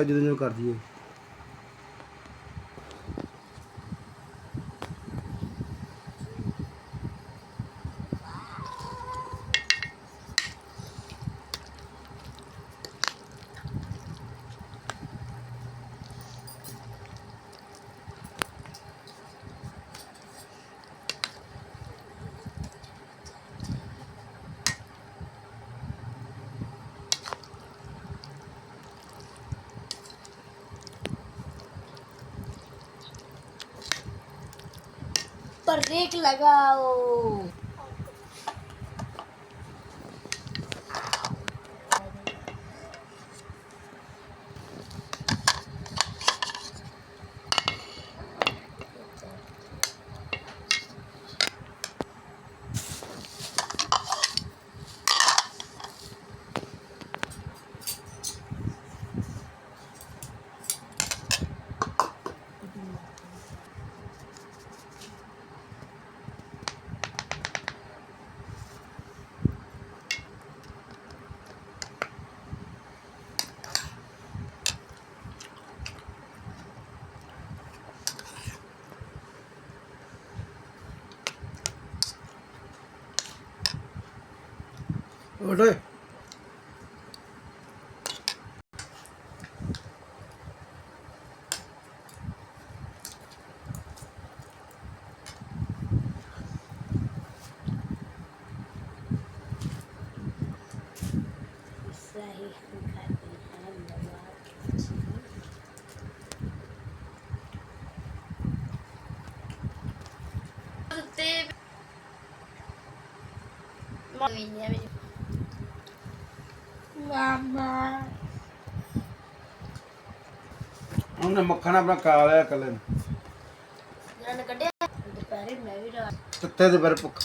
ਜਦੋਂ ਕਰ ਦਈਏ। पर ब्रेक लगाओ। ओए सही हम खाते हैं नवाज। मामा हमने मक्खन अपना खा लिया कल दोपहर मैं भी कुत्ते दे पर भुख